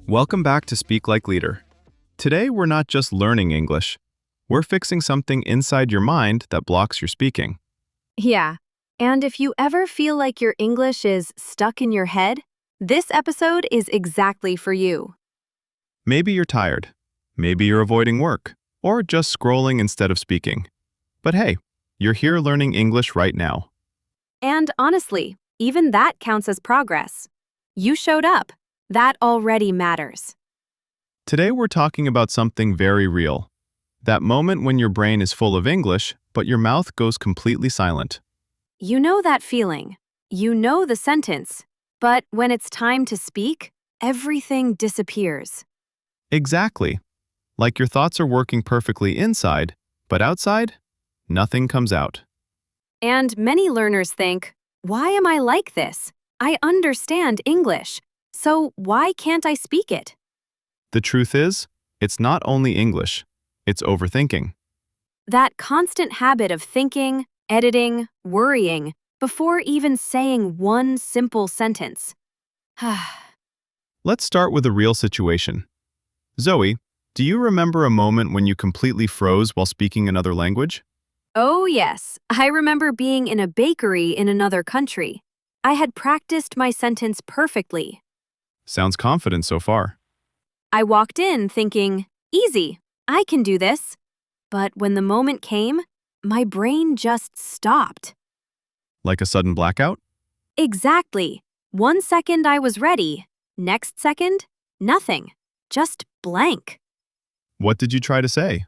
Welcome back to Speak Like Leader. Today, we're not just learning English. We're fixing something inside your mind that blocks your speaking. Yeah, and if you ever feel like your English is stuck in your head, this episode is exactly for you. Maybe you're tired. Maybe you're avoiding work, or just scrolling instead of speaking. But hey, you're here learning English right now. And honestly, even that counts as progress. You showed up. That already matters. Today, we're talking about something very real. That moment when your brain is full of English, but your mouth goes completely silent. You know that feeling. You know the sentence. But when it's time to speak, everything disappears. Exactly. Like your thoughts are working perfectly inside, but outside, nothing comes out. And many learners think, why am I like this? I understand English. So why can't I speak it? The truth is, it's not only English, it's overthinking. That constant habit of thinking, editing, worrying, before even saying one simple sentence. Let's start with a real situation. Zoe, do you remember a moment when you completely froze while speaking another language? Oh yes, I remember being in a bakery in another country. I had practiced my sentence perfectly. Sounds confident so far. I walked in thinking, easy, I can do this. But when the moment came, my brain just stopped. Like a sudden blackout? Exactly. 1 second I was ready. Next second, nothing. Just blank. What did you try to say?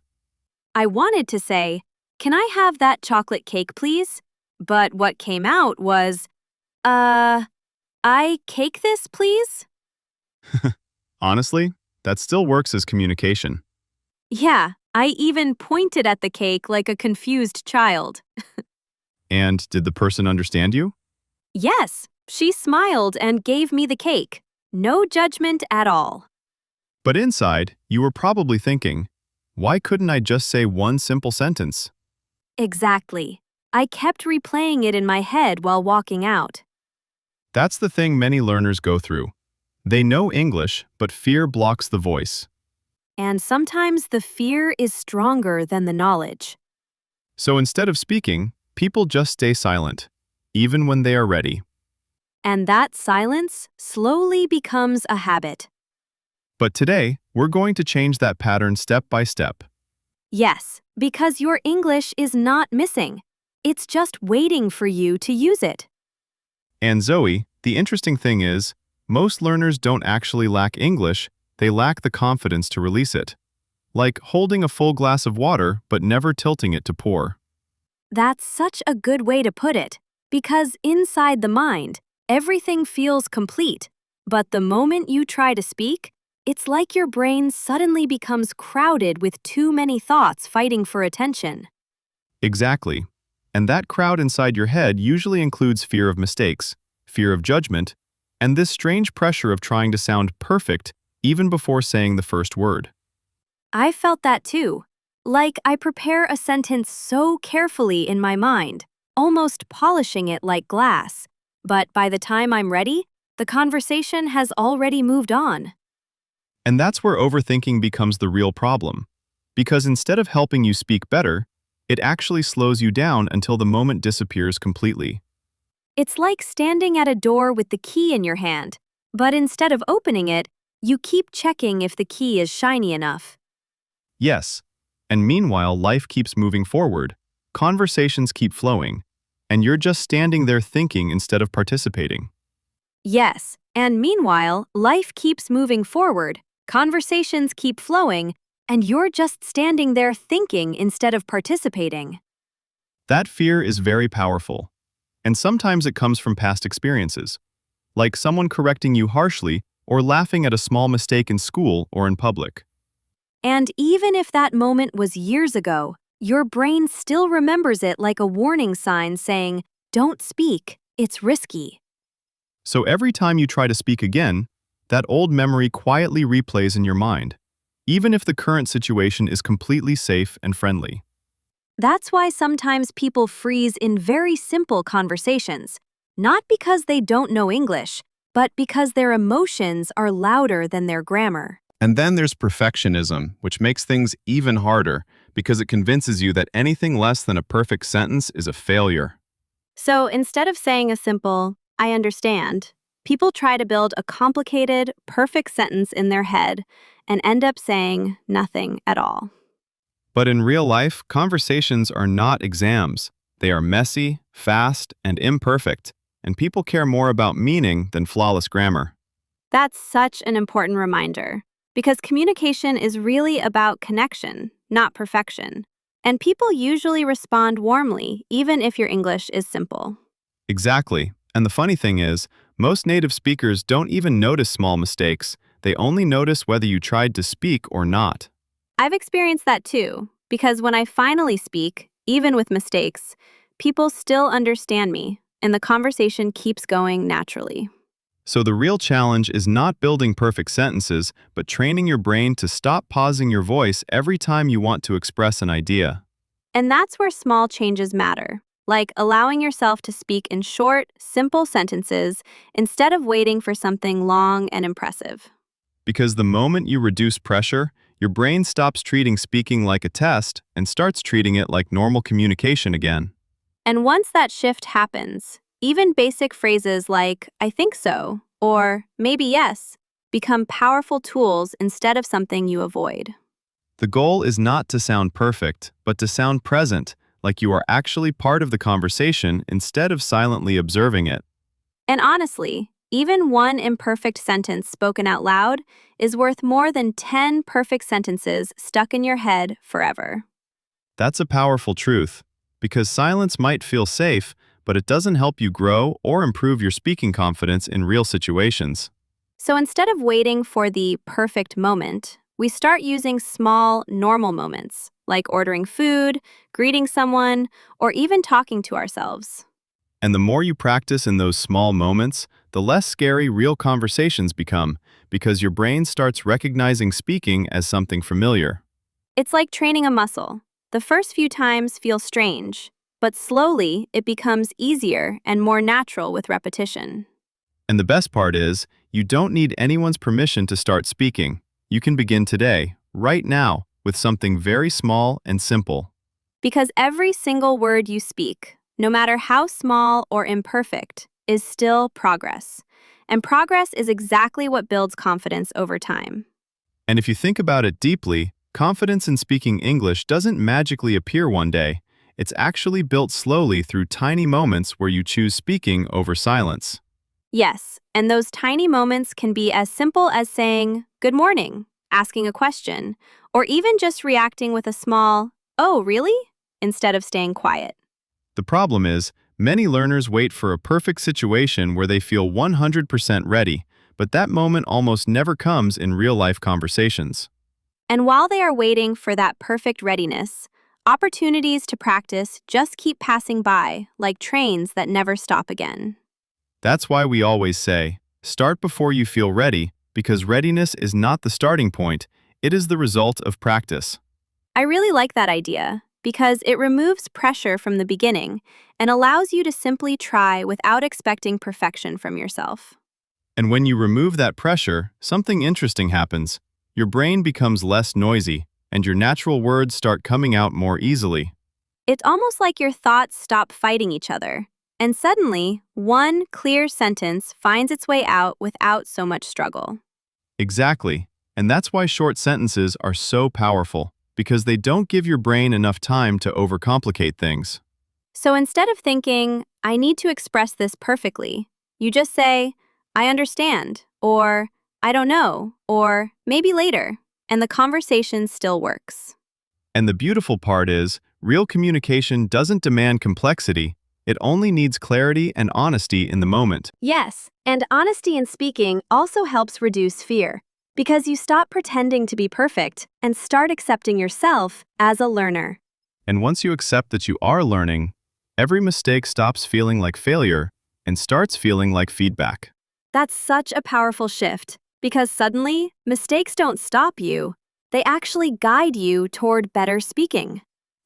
I wanted to say, can I have that chocolate cake, please? But what came out was, I cake this, please? Honestly, that still works as communication. Yeah, I even pointed at the cake like a confused child. And did the person understand you? Yes, she smiled and gave me the cake. No judgment at all. But inside, you were probably thinking, why couldn't I just say one simple sentence? Exactly. I kept replaying it in my head while walking out. That's the thing many learners go through. They know English, but fear blocks the voice. And sometimes the fear is stronger than the knowledge. So instead of speaking, people just stay silent, even when they are ready. And that silence slowly becomes a habit. But today, we're going to change that pattern step by step. Yes, because your English is not missing. It's just waiting for you to use it. And Zoe, the interesting thing is, most learners don't actually lack English, they lack the confidence to release it. Like holding a full glass of water but never tilting it to pour. That's such a good way to put it, because inside the mind, everything feels complete. But the moment you try to speak, it's like your brain suddenly becomes crowded with too many thoughts fighting for attention. Exactly. And that crowd inside your head usually includes fear of mistakes, fear of judgment, and this strange pressure of trying to sound perfect even before saying the first word. I felt that too. Like I prepare a sentence so carefully in my mind, almost polishing it like glass. But by the time I'm ready, the conversation has already moved on. And that's where overthinking becomes the real problem. Because instead of helping you speak better, it actually slows you down until the moment disappears completely. It's like standing at a door with the key in your hand, but instead of opening it, you keep checking if the key is shiny enough. Yes. And meanwhile, life keeps moving forward, conversations keep flowing, and you're just standing there thinking instead of participating. Yes, and meanwhile, life keeps moving forward, conversations keep flowing, and you're just standing there thinking instead of participating. That fear is very powerful, and sometimes it comes from past experiences, like someone correcting you harshly or laughing at a small mistake in school or in public. And even if that moment was years ago, your brain still remembers it like a warning sign saying, "Don't speak, it's risky." So every time you try to speak again, that old memory quietly replays in your mind, even if the current situation is completely safe and friendly. That's why sometimes people freeze in very simple conversations, not because they don't know English, but because their emotions are louder than their grammar. And then there's perfectionism, which makes things even harder because it convinces you that anything less than a perfect sentence is a failure. So instead of saying a simple, I understand, people try to build a complicated, perfect sentence in their head and end up saying nothing at all. But in real life, conversations are not exams. They are messy, fast, and imperfect, and people care more about meaning than flawless grammar. That's such an important reminder because communication is really about connection, not perfection. And people usually respond warmly, even if your English is simple. Exactly. And the funny thing is, most native speakers don't even notice small mistakes. They only notice whether you tried to speak or not. I've experienced that too, because when I finally speak, even with mistakes, people still understand me, and the conversation keeps going naturally. So the real challenge is not building perfect sentences, but training your brain to stop pausing your voice every time you want to express an idea. And that's where small changes matter, like allowing yourself to speak in short, simple sentences instead of waiting for something long and impressive. Because the moment you reduce pressure, your brain stops treating speaking like a test and starts treating it like normal communication again. And once that shift happens, even basic phrases like, I think so, or maybe yes, become powerful tools instead of something you avoid. The goal is not to sound perfect, but to sound present, like you are actually part of the conversation instead of silently observing it. And honestly, even one imperfect sentence spoken out loud is worth more than 10 perfect sentences stuck in your head forever. That's a powerful truth, because silence might feel safe, but it doesn't help you grow or improve your speaking confidence in real situations. So instead of waiting for the perfect moment, we start using small, normal moments, like ordering food, greeting someone, or even talking to ourselves. And the more you practice in those small moments, the less scary real conversations become, because your brain starts recognizing speaking as something familiar. It's like training a muscle. The first few times feel strange, but slowly it becomes easier and more natural with repetition. And the best part is, you don't need anyone's permission to start speaking. You can begin today, right now, with something very small and simple. Because every single word you speak, no matter how small or imperfect, is still progress. And progress is exactly what builds confidence over time. And if you think about it deeply, confidence in speaking English doesn't magically appear one day. It's actually built slowly through tiny moments where you choose speaking over silence. Yes, and those tiny moments can be as simple as saying, good morning, asking a question, or even just reacting with a small, oh, really? Instead of staying quiet. The problem is, many learners wait for a perfect situation where they feel 100% ready, but that moment almost never comes in real-life conversations. And while they are waiting for that perfect readiness, opportunities to practice just keep passing by like trains that never stop again. That's why we always say, start before you feel ready, because readiness is not the starting point, it is the result of practice. I really like that idea because it removes pressure from the beginning and allows you to simply try without expecting perfection from yourself. And when you remove that pressure, something interesting happens. Your brain becomes less noisy, and your natural words start coming out more easily. It's almost like your thoughts stop fighting each other, and suddenly, one clear sentence finds its way out without so much struggle. Exactly. And that's why short sentences are so powerful, because they don't give your brain enough time to overcomplicate things. So instead of thinking, I need to express this perfectly, you just say, I understand, or I don't know, or maybe later, and the conversation still works. And the beautiful part is, real communication doesn't demand complexity, it only needs clarity and honesty in the moment. Yes, and honesty in speaking also helps reduce fear, because you stop pretending to be perfect and start accepting yourself as a learner. And once you accept that you are learning, every mistake stops feeling like failure and starts feeling like feedback. That's such a powerful shift, because suddenly, mistakes don't stop you, they actually guide you toward better speaking.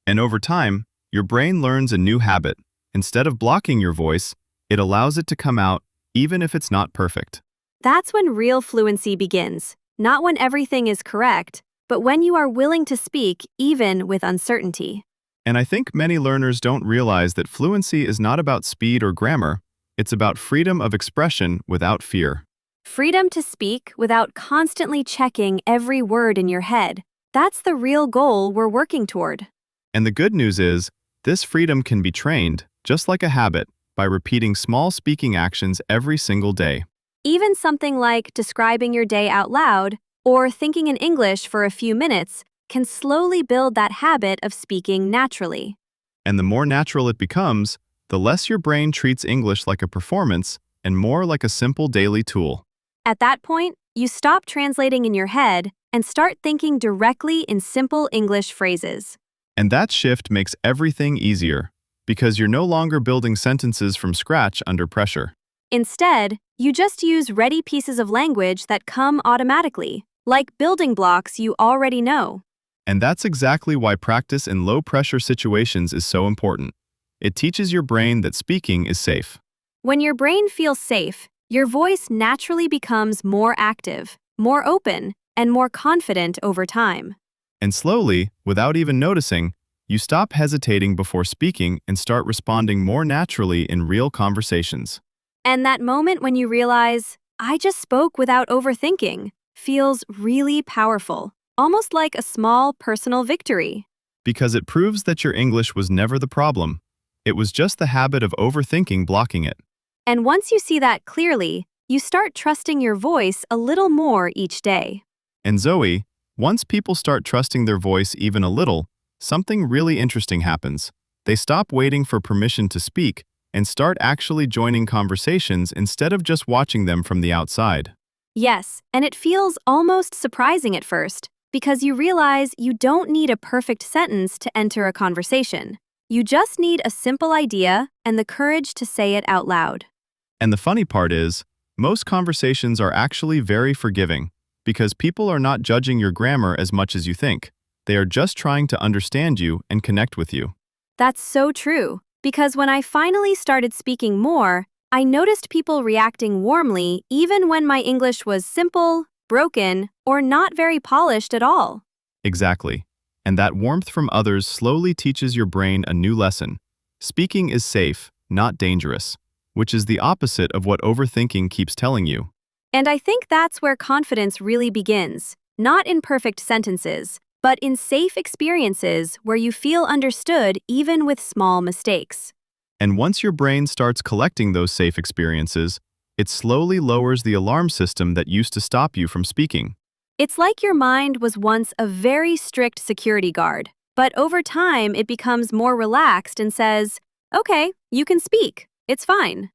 And over time, your brain learns a new habit. Instead of blocking your voice, it allows it to come out, even if it's not perfect. That's when real fluency begins, not when everything is correct, but when you are willing to speak even with uncertainty. And I think many learners don't realize that fluency is not about speed or grammar, it's about freedom of expression without fear. Freedom to speak without constantly checking every word in your head. That's the real goal we're working toward. And the good news is, this freedom can be trained, just like a habit, by repeating small speaking actions every single day. Even something like describing your day out loud or thinking in English for a few minutes can slowly build that habit of speaking naturally. And the more natural it becomes, the less your brain treats English like a performance and more like a simple daily tool. At that point, you stop translating in your head and start thinking directly in simple English phrases. And that shift makes everything easier, because you're no longer building sentences from scratch under pressure. Instead, you just use ready pieces of language that come automatically, like building blocks you already know. And that's exactly why practice in low-pressure situations is so important. It teaches your brain that speaking is safe. When your brain feels safe, your voice naturally becomes more active, more open, and more confident over time. And slowly, without even noticing, you stop hesitating before speaking and start responding more naturally in real conversations. And that moment when you realize, I just spoke without overthinking, feels really powerful, almost like a small personal victory. Because it proves that your English was never the problem. It was just the habit of overthinking blocking it. And once you see that clearly, you start trusting your voice a little more each day. And Zoe, once people start trusting their voice even a little, something really interesting happens. They stop waiting for permission to speak and start actually joining conversations instead of just watching them from the outside. Yes, and it feels almost surprising at first, because you realize you don't need a perfect sentence to enter a conversation. You just need a simple idea and the courage to say it out loud. And the funny part is, most conversations are actually very forgiving, because people are not judging your grammar as much as you think. They are just trying to understand you and connect with you. That's so true, because when I finally started speaking more, I noticed people reacting warmly even when my English was simple, broken, or not very polished at all. Exactly. And that warmth from others slowly teaches your brain a new lesson. Speaking is safe, not dangerous, which is the opposite of what overthinking keeps telling you. And I think that's where confidence really begins, not in perfect sentences, but in safe experiences where you feel understood even with small mistakes. And once your brain starts collecting those safe experiences, it slowly lowers the alarm system that used to stop you from speaking. It's like your mind was once a very strict security guard, but over time it becomes more relaxed and says, okay, you can speak, it's fine.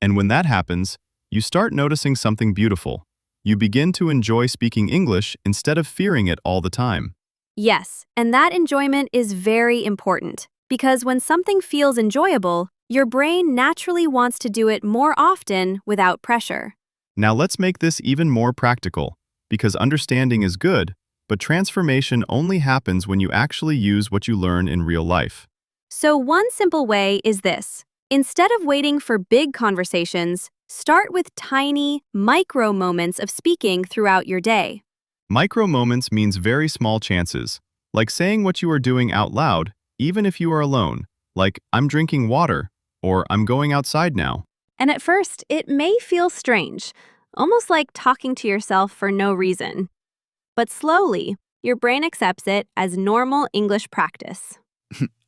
And when that happens, you start noticing something beautiful. You begin to enjoy speaking English instead of fearing it all the time. Yes, and that enjoyment is very important, because when something feels enjoyable, your brain naturally wants to do it more often without pressure. Now let's make this even more practical, because understanding is good, but transformation only happens when you actually use what you learn in real life. So one simple way is this. Instead of waiting for big conversations, start with tiny, micro moments of speaking throughout your day. Micro moments means very small chances, like saying what you are doing out loud, even if you are alone, like I'm drinking water, or I'm going outside now. And at first, it may feel strange, almost like talking to yourself for no reason. But slowly, your brain accepts it as normal English practice.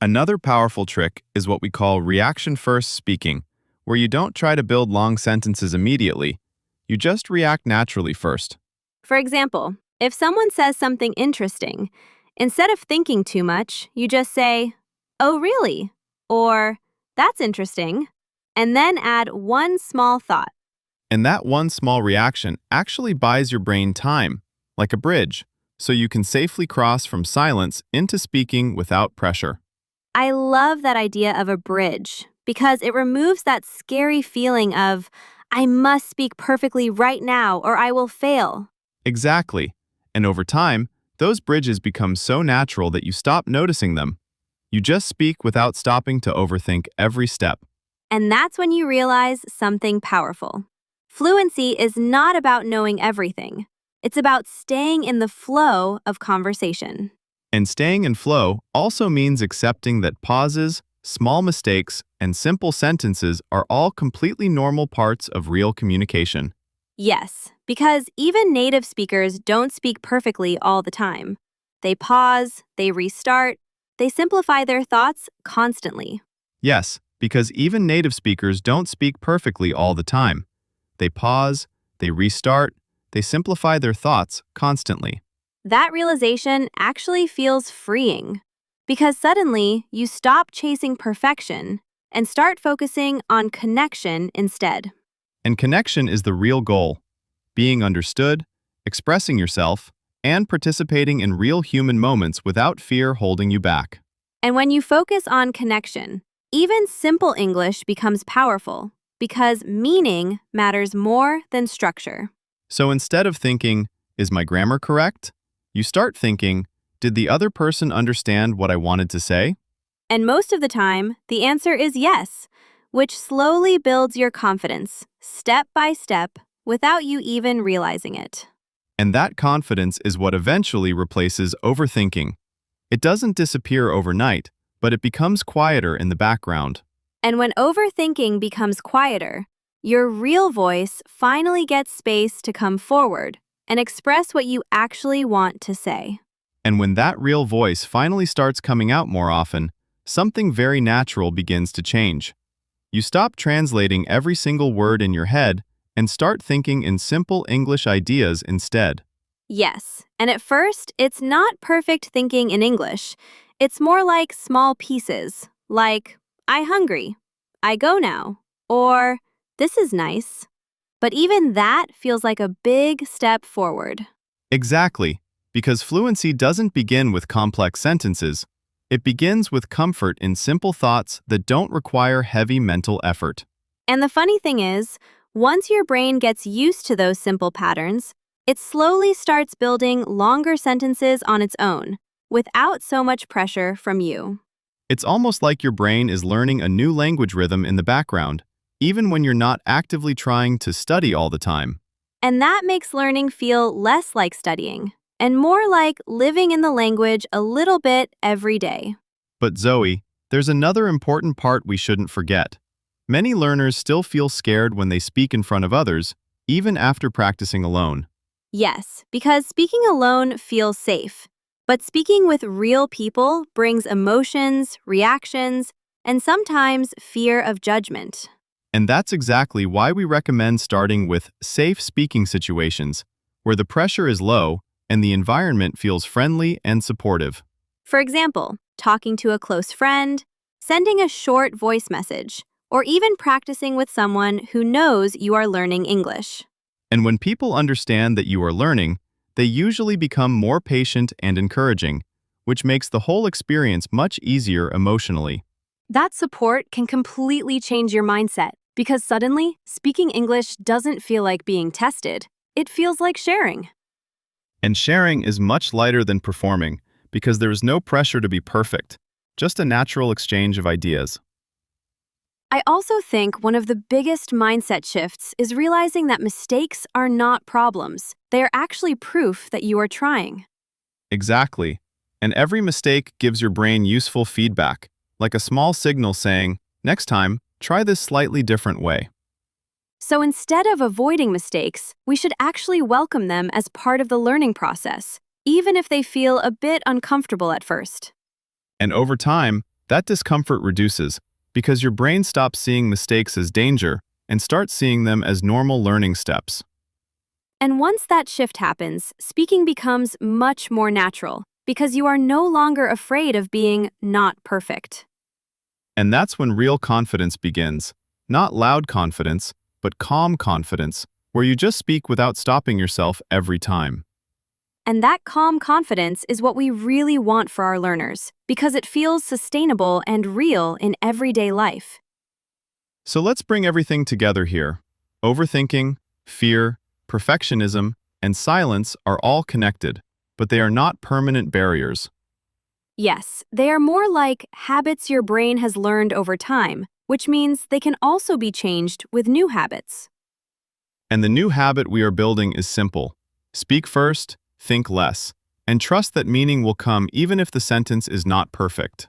Another powerful trick is what we call reaction-first speaking, where you don't try to build long sentences immediately. You just react naturally first. For example, if someone says something interesting, instead of thinking too much, you just say, "Oh, really?" or "That's interesting," and then add one small thought. And that one small reaction actually buys your brain time, like a bridge, so you can safely cross from silence into speaking without pressure. I love that idea of a bridge because it removes that scary feeling of, I must speak perfectly right now or I will fail. Exactly. And over time, those bridges become so natural that you stop noticing them. You just speak without stopping to overthink every step. And that's when you realize something powerful. Fluency is not about knowing everything. It's about staying in the flow of conversation. And staying in flow also means accepting that pauses, small mistakes, and simple sentences are all completely normal parts of real communication. Yes, because even native speakers don't speak perfectly all the time. They pause, they restart, they simplify their thoughts constantly. Yes, because even native speakers don't speak perfectly all the time. They pause, they restart, they simplify their thoughts constantly. That realization actually feels freeing because suddenly you stop chasing perfection and start focusing on connection instead. And connection is the real goal: being understood, expressing yourself, and participating in real human moments without fear holding you back. And when you focus on connection, even simple English becomes powerful because meaning matters more than structure. So instead of thinking, is my grammar correct? You start thinking, did the other person understand what I wanted to say? And most of the time, the answer is yes, which slowly builds your confidence, step by step, without you even realizing it. And that confidence is what eventually replaces overthinking. It doesn't disappear overnight, but it becomes quieter in the background. And when overthinking becomes quieter, your real voice finally gets space to come forward and express what you actually want to say. And when that real voice finally starts coming out more often, something very natural begins to change. You stop translating every single word in your head and start thinking in simple English ideas instead. Yes, and at first, it's not perfect thinking in English. It's more like small pieces, like, I hungry, I go now, or this is nice. But even that feels like a big step forward. Exactly, because fluency doesn't begin with complex sentences. It begins with comfort in simple thoughts that don't require heavy mental effort. And the funny thing is, once your brain gets used to those simple patterns, it slowly starts building longer sentences on its own, without so much pressure from you. It's almost like your brain is learning a new language rhythm in the background, even when you're not actively trying to study all the time. And that makes learning feel less like studying, and more like living in the language a little bit every day. But Zoe, there's another important part we shouldn't forget. Many learners still feel scared when they speak in front of others, even after practicing alone. Yes, because speaking alone feels safe. But speaking with real people brings emotions, reactions, and sometimes fear of judgment. And that's exactly why we recommend starting with safe speaking situations, where the pressure is low and the environment feels friendly and supportive. For example, talking to a close friend, sending a short voice message, or even practicing with someone who knows you are learning English. And when people understand that you are learning, they usually become more patient and encouraging, which makes the whole experience much easier emotionally. That support can completely change your mindset because suddenly, speaking English doesn't feel like being tested. It feels like sharing. And sharing is much lighter than performing because there is no pressure to be perfect, just a natural exchange of ideas. I also think one of the biggest mindset shifts is realizing that mistakes are not problems. They are actually proof that you are trying. Exactly. And every mistake gives your brain useful feedback, like a small signal saying, next time, try this slightly different way. So instead of avoiding mistakes, we should actually welcome them as part of the learning process, even if they feel a bit uncomfortable at first. And over time, that discomfort reduces because your brain stops seeing mistakes as danger and starts seeing them as normal learning steps. And once that shift happens, speaking becomes much more natural because you are no longer afraid of being not perfect. And that's when real confidence begins. Not loud confidence, but calm confidence, where you just speak without stopping yourself every time. And that calm confidence is what we really want for our learners because it feels sustainable and real in everyday life. So let's bring everything together here. Overthinking, fear, perfectionism, and silence are all connected, but they are not permanent barriers. Yes, they are more like habits your brain has learned over time, which means they can also be changed with new habits. And the new habit we are building is simple. Speak first, think less, and trust that meaning will come even if the sentence is not perfect.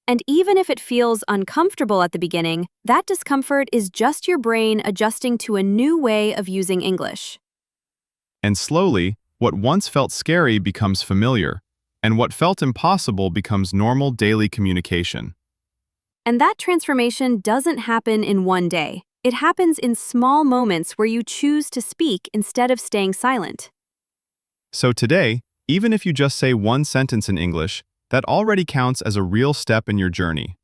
And even if it feels uncomfortable at the beginning, that discomfort is just your brain adjusting to a new way of using English. And slowly, what once felt scary becomes familiar, and what felt impossible becomes normal daily communication. And that transformation doesn't happen in one day. It happens in small moments where you choose to speak instead of staying silent. So today, even if you just say one sentence in English, that already counts as a real step in your journey.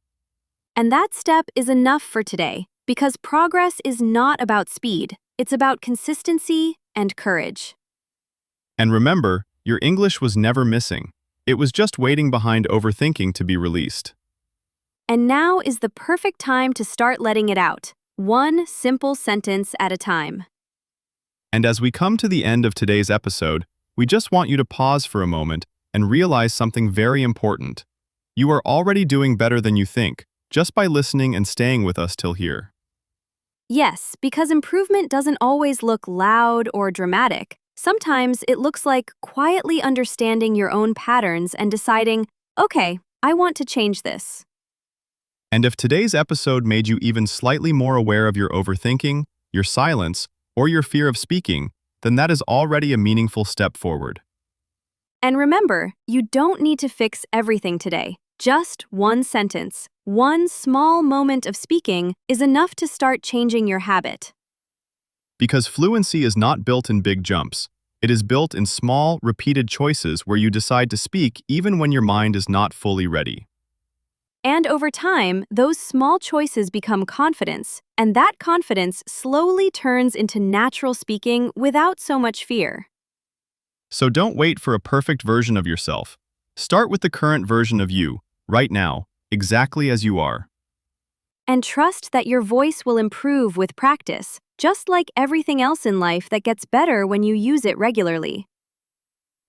And that step is enough for today, because progress is not about speed, it's about consistency and courage. And remember, your English was never missing. It was just waiting behind overthinking to be released. And now is the perfect time to start letting it out, one simple sentence at a time. And as we come to the end of today's episode, we just want you to pause for a moment and realize something very important. You are already doing better than you think, just by listening and staying with us till here. Yes, because improvement doesn't always look loud or dramatic. Sometimes it looks like quietly understanding your own patterns and deciding, okay, I want to change this. And if today's episode made you even slightly more aware of your overthinking, your silence, or your fear of speaking, then that is already a meaningful step forward. And remember, you don't need to fix everything today. Just one sentence, one small moment of speaking is enough to start changing your habit. Because fluency is not built in big jumps. It is built in small, repeated choices where you decide to speak even when your mind is not fully ready. And over time, those small choices become confidence, and that confidence slowly turns into natural speaking without so much fear. So don't wait for a perfect version of yourself. Start with the current version of you, right now, exactly as you are. And trust that your voice will improve with practice, just like everything else in life that gets better when you use it regularly.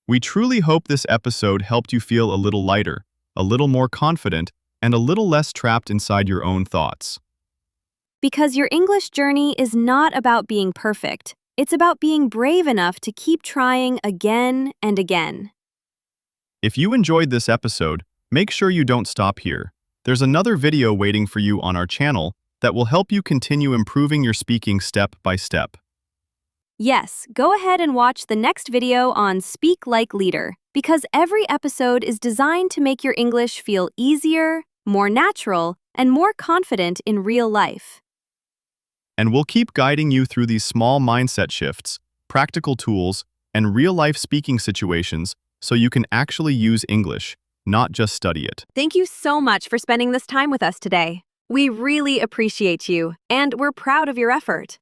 We truly hope this episode helped you feel a little lighter, a little more confident, and a little less trapped inside your own thoughts. Because your English journey is not about being perfect, it's about being brave enough to keep trying again and again. If you enjoyed this episode, make sure you don't stop here. There's another video waiting for you on our channel that will help you continue improving your speaking step by step. Yes, go ahead and watch the next video on Speak Like Leader, because every episode is designed to make your English feel easier, more natural, and more confident in real life. And we'll keep guiding you through these small mindset shifts, practical tools, and real-life speaking situations so you can actually use English, not just study it. Thank you so much for spending this time with us today. We really appreciate you, and we're proud of your effort.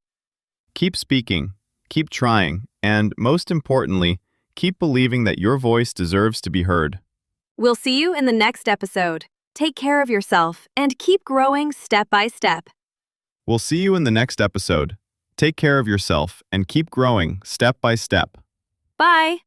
Keep speaking, keep trying, and most importantly, keep believing that your voice deserves to be heard. We'll see you in the next episode. Take care of yourself and keep growing step by step. We'll see you in the next episode. Take care of yourself and keep growing step by step. Bye!